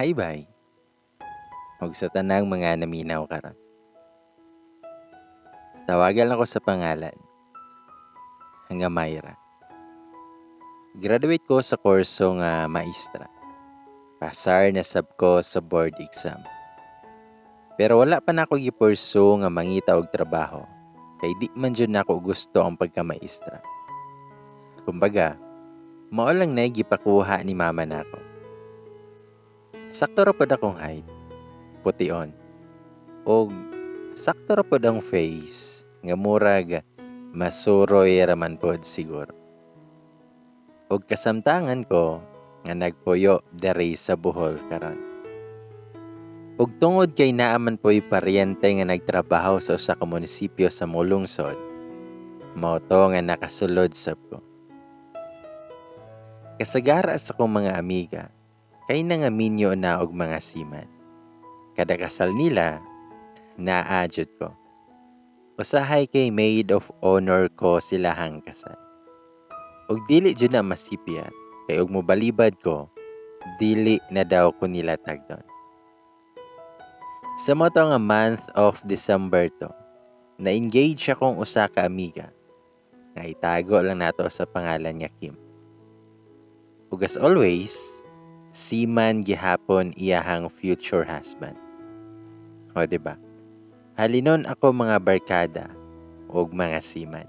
Hi bye. Ug sa tanang mga naminaw karon. Tawagan ako sa pangalan nga Myra. Graduate ko sa kurso nga maestra. Pasar na sab ko sa board exam. Pero wala pa na ako gipursu nga mangita og trabaho. Kay di man jud nako gusto ang pagka-maestra. Kumbaga, mao lang na gipakuha ni mama nako. Sakto ra pod akong height, pution. Og sakto ra pod ang face nga murag masuroy raman pod siguro. Og kasamtangan ko nga nagpuyo diri sa Bohol karon. Ug tungod kay naa man po'y paryente nga nagtrabaho sa usa ka munisipyo sa molungsod, mao to nga nakasulod sab ko. Kasagara sa kong mga amiga, kay nangaminyo na og mga siman. Kada kasal nila, naadyod ko. Usahay kay maid of honor ko silahang kasal. Og dili jud na masipya, kay og mobalibad ko, dili na daw ko nila tagdon. Sa moto nga month of December to, na-engage akong usa ka amiga, nga itago lang nato sa pangalan nga Kim. Ug as always, seaman gihapon iyahang future husband. O diba? Halinon ako mga barkada ug mga seaman.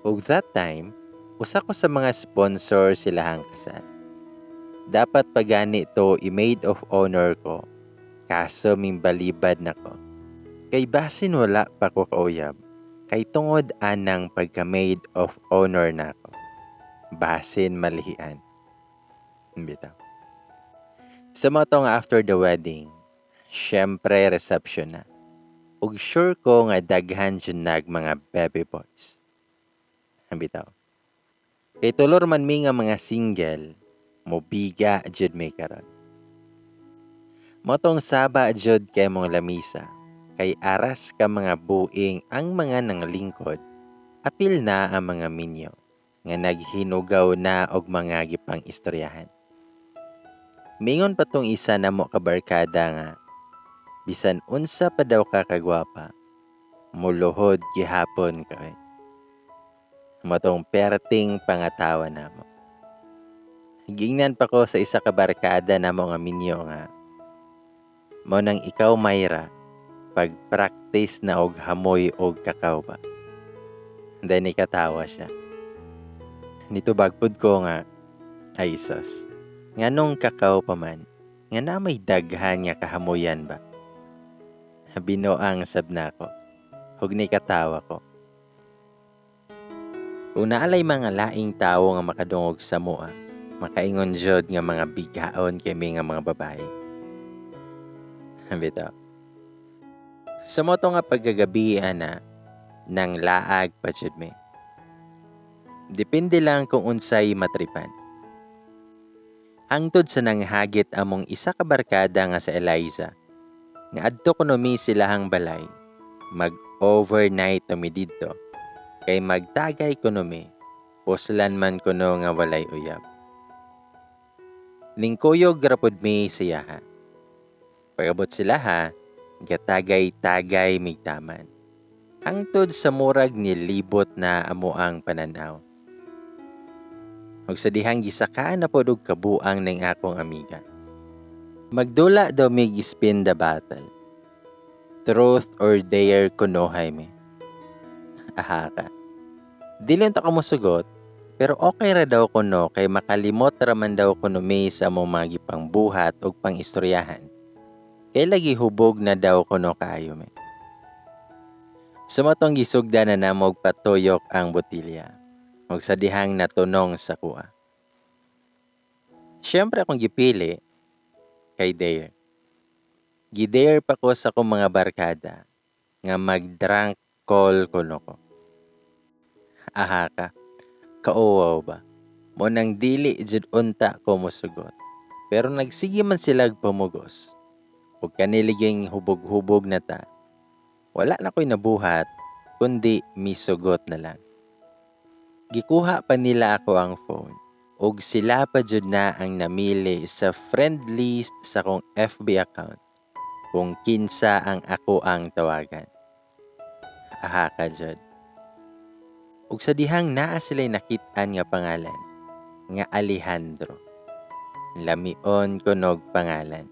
Ug that time, usa ko sa mga sponsor silahang kasal. Dapat pagani to i-maid of honor ko, kaso mimbalibad na ko. Kay basin wala pa ko kauyab, kay tungod anang pagka-maid of honor na ko. Basin malihian. Bitaw. Sa mga nga after the wedding, syempre reception na. Ug sure ko nga daghan dyan mga baby boys. Bitaw. Kay tulor man mi nga mga single, mobiga jud may karon. Motong saba jud kay mong lamisa, kay aras ka mga buing ang mga nanglingkod, apil na ang mga minyo, nga naghinugaw na og mga gipang istoryahan. Mingon pa tong isa na mo kabarkada nga, bisan unsa pa daw ka kagwapa, muluhod gihapon ka. Matong perting pangatawa na mo. Gingnan pa ko sa isa ka barkada na mo nga minyo nga. Mo nang ikaw Myra, pag-practice na og hamoy og kakao ba. Then ikatawa siya. Nito bagpod ko nga, ay sus. Nganong kakao pa man, nga na may daghan nga kahamoyan ba? Binoang sabna ko. Hug ni katawa ko. Kung naalay mga laing tao nga makadungog sa mua, makaingon jud nga mga bigaon kay may nga mga babae. Bitaw. Sa moto nga paggagabihan na, nang laag pa jud mi. Depende lang kung unsay matripan. Hangtod sa nanghagit among isa ka barkada nga sa Eliza, nga adto kuno mi silahang balay, mag-overnight mi didto. Kay magtagay kuno mi, puslan man kuno nga walay uyab. Lingkuyog rapod mi siyaha. Pagabot sila ha, gatagay-tagay migtaman. Hangtod sa murag nilibot na amuang pananaw. Ug sa dihang gisakaan na pod og kabuang ning akong amiga. Magdula daw mig spin the battle. Truth or dare kunohay mi. Aha ka. Dili unta ko mosugot, pero okay ra daw kuno kay makalimot ra man daw kuno mi sa among mga gipang buhat ug pang-istoryahan. Kay lagi hubog na daw kuno kaayo mi. Sumatong gisugda na namog patuyok ang botilya. Ug sa dihang natunong sa kuha. Siyempre akong gipili kay dare. Gidare pa ko sa kong mga barkada nga mag-drunk call kuno ko. Aha ka, kauwaw ba? Mo nang dili jud unta ko mosugot. Pero nagsige man sila pamugos. Ug kaniliging hubog-hubog na ta. Wala na ko'y nabuhat, kundi misugot na lang. Gikuha pa nila ako ang phone. ug sila pa jud na ang namili sa friend list sa kong FB account kung kinsa ang ako ang tawagan. Aha ka jud. Ug sa dihang naa sila'y nakit-an nga pangalan nga Alejandro. Lamion kunog pangalan.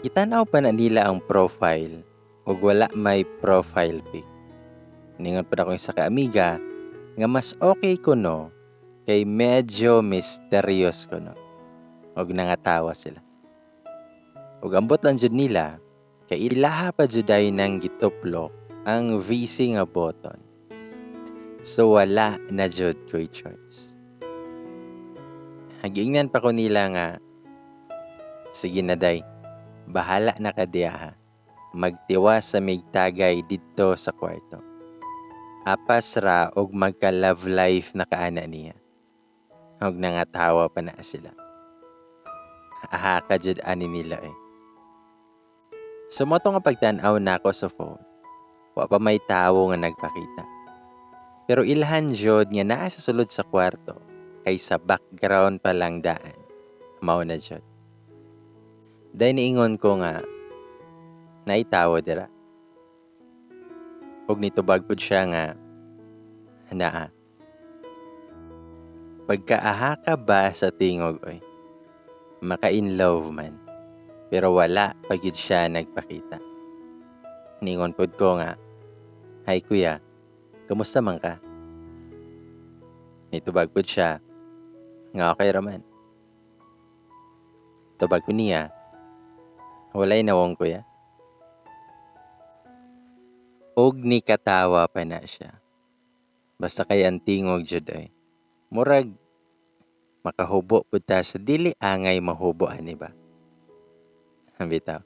Gitanaw pa na nila ang profile ug wala may profile pic. Ningon pa ako sa kaamiga nga mas okay kuno kay medyo mysterious kuno. Ug nangatawa sila. Ug ambot lang jud nila kay ilaha pa jud ay nang gituplok ang VC nga button. So wala na jud ko'y choice. Hagiingnan pa ko nila nga, sige na day, bahala na ka diya ha. Magtiwas sa migtagay dito sa kwarto. Apas ra og magka-love life na kaana niya. Og nangatawa pa na sila. Aha ka jud ani nila eh. Sumoto nga pagtan-aw na ako sa phone. Wa pa may tawo nga nagpakita. Pero ilhan jud nga naa sa sulod sa kwarto kay sa background pa lang daan. Mao na jud. Dahil niingon ko nga naitawo dira. Ug nitubag pud siya nga naa. Pagkaaha ka ba sa tingog oy? Maka-in love man. Pero wala pagid siya nagpakita. Ningon pud ko nga, "Hi kuya, kamusta man ka?" Nitubag pud siya nga okay raman. Tubag ko niya, walay nawong kuya. Og nikatawa pa na siya. Basta kay ang tingog jud ay. Murag makahubo pud ta sa dili angay mahubo ani ba? Bitaw.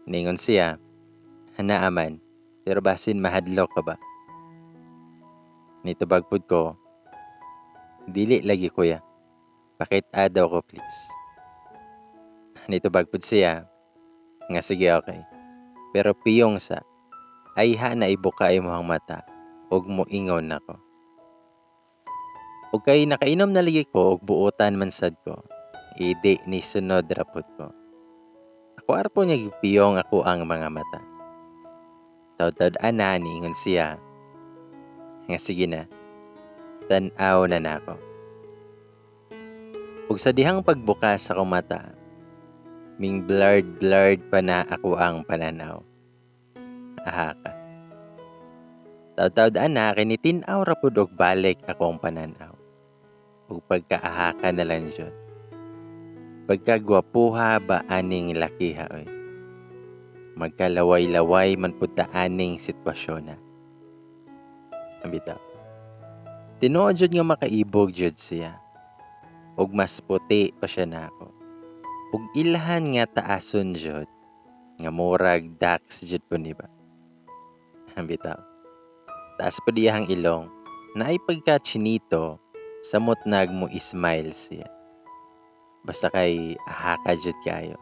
Ningon siya, "Hanaa man, pero basin mahadlok ka ba?" Nitubag pud ko, "Dili lagi kuya. Pakit-a daw ko please." Nitubag pud siya, nga sige okay. Pero piyong sa, ayha na ibuka imong mata, ug moingon nako. Ug kay nakainom na lagi ko ug buotan man sad ko, idi ni sunod rapod ko. Ako arpo niya gipiyong ako ang mga mata. Taud-taud ana niingon siya, nga sige na, tan-aw na nako. Ug sa dihang pagbukas sa akong mata, ming blurred pa na ako ang pananaw. Aha ka. Taud-taud ana kay nitin-aw ra pud og balik akong pananaw. Ug pagkaaha ka na lang jud. Pagkagwapuha ba aning lakiha oy. Magkalaway-laway man pud ta aning sitwasyon na. Bitaw. Tinuod jud nga makaibog jud siya. Ug mas puti pa siya nako. Ug ilhan nga taason jud nga murag dax jud po ni ba. Bitaw. Taas pud iyang ilong, naay pagka-chinito, samot nagmo smile siya. Basta kay ahaka jud kayo.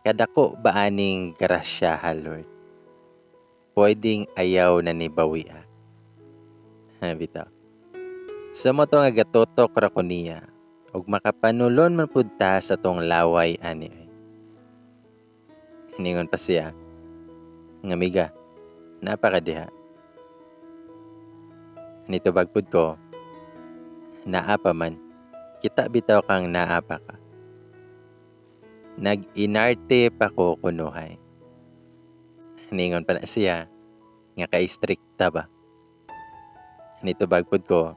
Kadako ba aning grasya ha Lord? Pwedeng ayaw na ni bawi ha. Bitaw. Sa mo to nga gatotok ra ko niya, ug makapanulon man pud ta sa tong laway ani. Hiningon pa siya, nga miga, napakadiha. Nitubag pud ko, naa pa man. Kita bitaw kang naapa ka. Nag-inarte pa ko kunuhay. Ningon pa na siya, nga ka-strikta ba? Nitubag pud ko,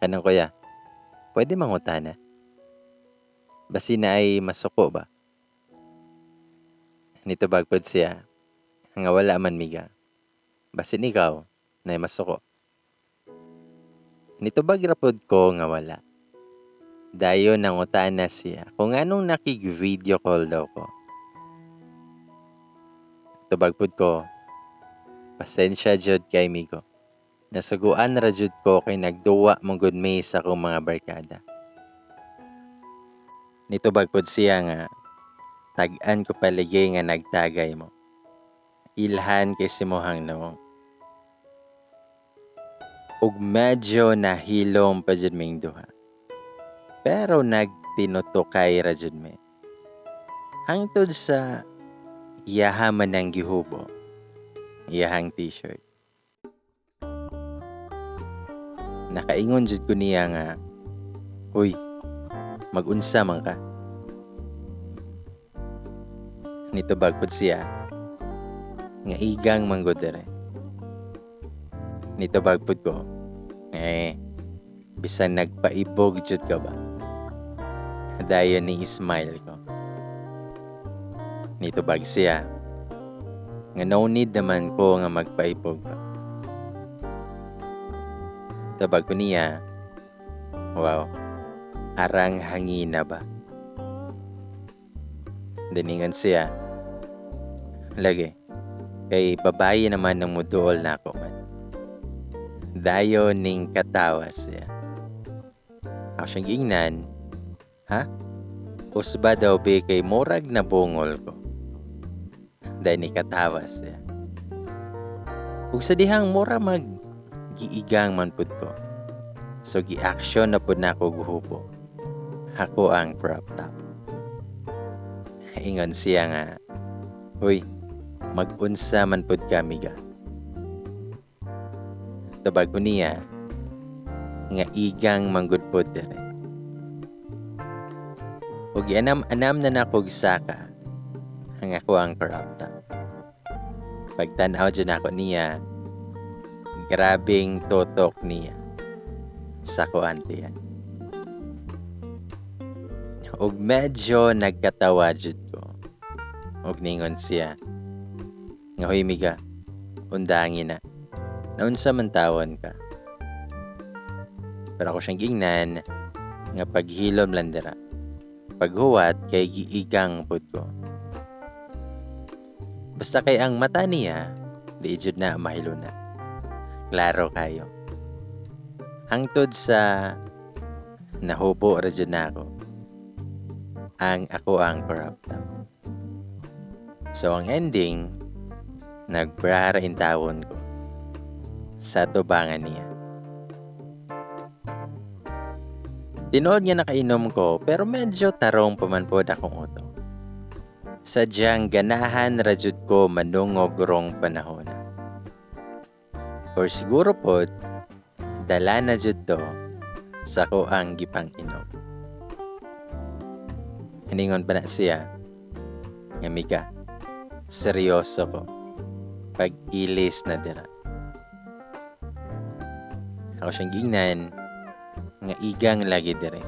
kanang kuya, pwede mangutana? Basi na ay masuko ba? Nitubag pud siya, nga wala man miga. Basin ikaw, na ay masuko. Nitubag rapod ko nga wala. Dayon nangutaan na siya kung anong nakig-video call daw ko. Tubag pud ko, pasensya jud kay migo. Nasuguan ra jud ko kay nagduwa mong good may sa akong mga barkada. Nitubag pud siya nga, tag-an ko paligay nga nagtagay mo. Ilhan kay simuhang nawong. ug medyo nahilom pa jud ming duha. Pero nagtinutukay ra jud mi. Hangtod sa iyaha man ang gihubo, iyahang t-shirt. Nakaingon jud ko niya nga, "Uy, mag-unsa man ka?" Nitubag pud siya nga igang manggod dere. Nitubag pud ko, bisan nagpaibog jud ka ba? Dayon ni smile ko. Nitubag siya nga no need naman ko nga magpaibog pa. Tabag ko niya, wow, arang hangina ba? Diningan siya, lagi, kay babae naman ng muduol na ako man. Dayo ning katawas siya. Ako siyang giingnan, ha? Usba daw be kay morag na bungol ko. Dahil ni katawas siya. Ug sa dihang mura giigang man pud ko. So gi-action na pud nako guhupo. Ako ang crop top. Ingon siya nga, "Uy, mag-unsa man pud kami ga." Tabag ko niya nga igang manggod pud dere. Ug anam na nako gisaka ang ako ang crop top. Pagtan-aw dyan ako niya, grabing totok niya sa kuante yan. Ug medyo nagkatawa jud ko. Ug ningon siya, nga, "Hoy miga, undangin na. Naunsa man tawon ka?" Pero ako siyang giingnan nga paghilom lang dira. Paghuwat kay giigang pud ko. Basta kay ang mata niya, di jud na mahiluna. Klaro kayo. Hangtod sa nahubo ra jud nako. Ako ang crop top. So ang ending, nagbra in tawon ko sa tubangan niya. Tinood niya nakainom ko pero medyo tarong pamanpod akong uto. Sadyang ganahan ra jud ko manungog rong panahon. Or siguro pod, dala na jud to sa ko ang gipang inom. Hiningon pa na siya, nga, "Miga, seryoso ko. Pag-ilis na dira." Ako siyang giingnan, nga igang lagi dire.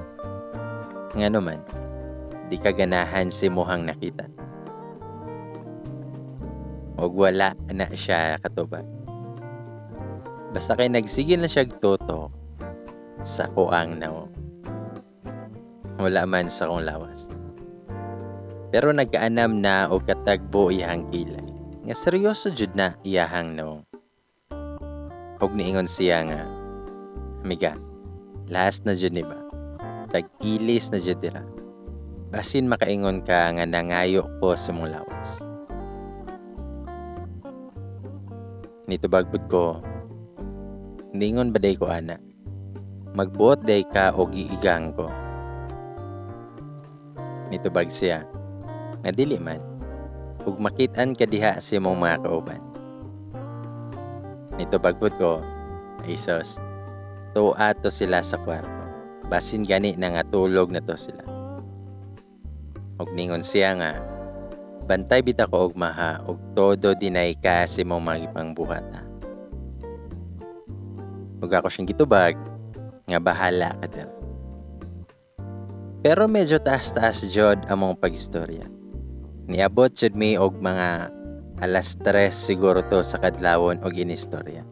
Nga naman, di kaganahan si muhang nakita. Og wala na siya katubag. Basta kay nagsigil na siya toto sa kuang nawo. Wala man sa kong lawas. Pero nagkaanam na o katagbo iyahang kilay. Nga seryoso jud na iyahang nawo. Og niingon siya nga, "Amiga, last na jud ni ba? Tag-ilis na jud dira. Basin makaingon ka nga nangayo ko sa mong lawas." Nitubag pud ko, ningon ba day ko ana? Magbuot day ka o giigang ko. Nitubag siya, nga dili man, ug makit-an ka diha sa imong mga kauban. Nitubag pud ko, ay sos, tuwa to sila sa kwarto. Basin gani na nga tulog na to sila. Ug ningon siya nga, bantay bita ko og maha, ug todo dinay ka sa imong mga ipangbuhat ha. Ug ako siyang gitubag, nga bahala ka dira. Pero medyo taas-taas jud among pag-istorya. Niabot jud mi og mga 3:00 siguro to sa kadlawon og inistorya.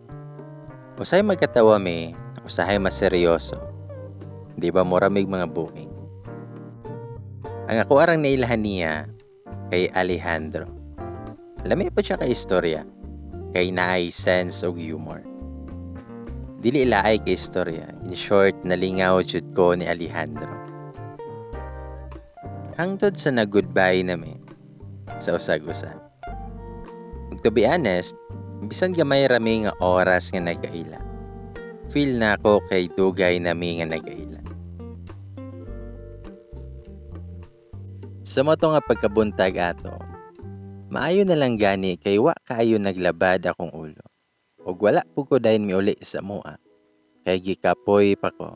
Usahay magkatawa mi, usahay mas seryoso. Di ba moramig mga booking. Ang ako arang nailahan niya kay Alejandro. Lami pa siya kay istorya, kay naay sense og humor. Dili laay kay istorya. In short, nalingaw jud ko ni Alejandro. Hangtod sa nag-goodbye namin sa usag-usa. Ug to be honest, bisan gamay rami nga oras nga nagkaila. Feel na ako kay dugay na mi nga nagailan. Sa moto nga pagkabuntag ato, maayo na lang gani kay wa kaayo naglabad akong ulo. Ug wala po ko dayon miuli sa mua. Kay gikapoy pa ko.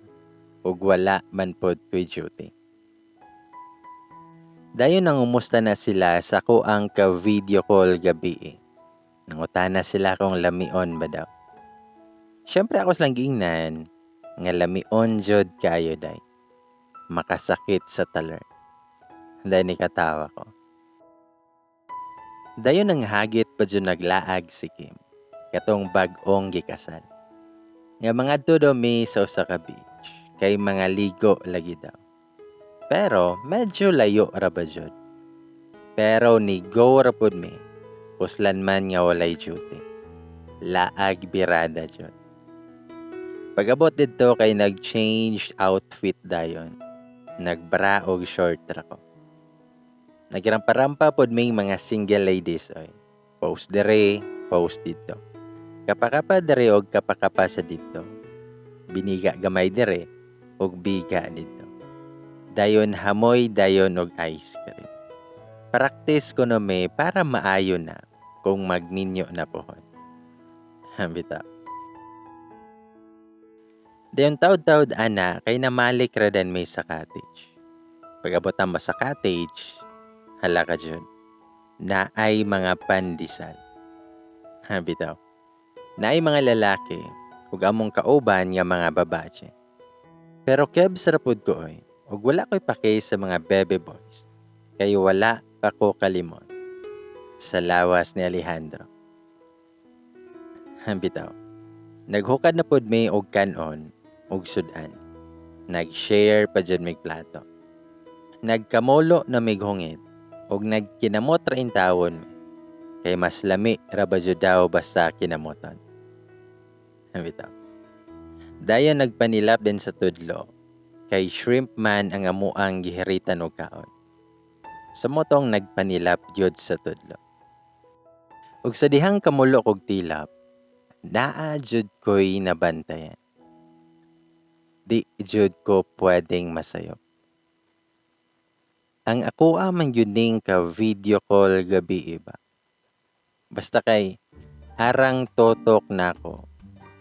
Ug wala man pod ko'y duty. Dayon nangumusta na sila sa ko ang ka-video call gabi. Nangutana sila kung lamion ba daw. Siyempre ako silang giingnan nga lamion jud kaayo day. Makasakit sa taler. Dahil ni katawa ko. Dayon ang hagit pa dyan naglaag si Kim. Katong bag-ong gikasal. Nga mga todo mi sa usa ka beach. Kay mga ligo lagi daw. Pero medyo layo ra ba jud. Pero ni go ra pud mi. Puslan man nga walay duty. Laag birada jud. Pag-abot dito kay nag-change outfit dayon. Nagbra og short ra ko. Nagirampa-rampa pod may mga single ladies oy. Post dere, post dito. Kapakapa dere og kapakapa sa dito. Biniga gamay dere og biga dito. Dayon hamoy dayon og ice cream. Practice ko no me para maayo na kung magminyo na pohon. Bita. Dayon taud-taud ana kay namalik ra dan may sa cottage. Pag-abot mo sa cottage, hala ka dyan, na ay mga pandesal. Bitaw. Na ay mga lalaki, ug among kauban nga mga babae. Pero kebs rapod ko oy, ug wala ko'y pake sa mga bebe boys. Kay wala pa ko kalimon sa lawas ni Alejandro. Bitaw. Naghukad na pod may og kanon, og sudan. Nag-share pa dyan may plato. Nagkamolo na may hungit. Og nagkinamot ra intawon kay mas lami ra ba jud daw basta kinamoton. Bitaw. Dayon nagpanilap din sa tudlo kay shrimp man ang amuang gihiritan og kaon. Sa motong nagpanilap jud sa tudlo. Ug sa dihang kamulok og tilap, naa jud ko'y nabantayan. Di jud ko pwedeng masayop. Ang ako man yun ning ka-video call gabi iba. Basta kay arang totok na ko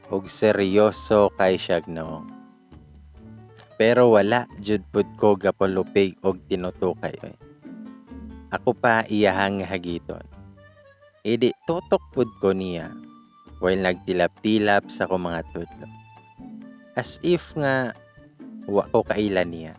og seryoso kay siyag noong. Pero wala jud pud ko gapalupig og tinutukay oy. Ako pa iyahang hagiton. Idi totok pud ko niya while nagtilap-tilap sa ko mga tudlo. As if nga wa ko kailan niya.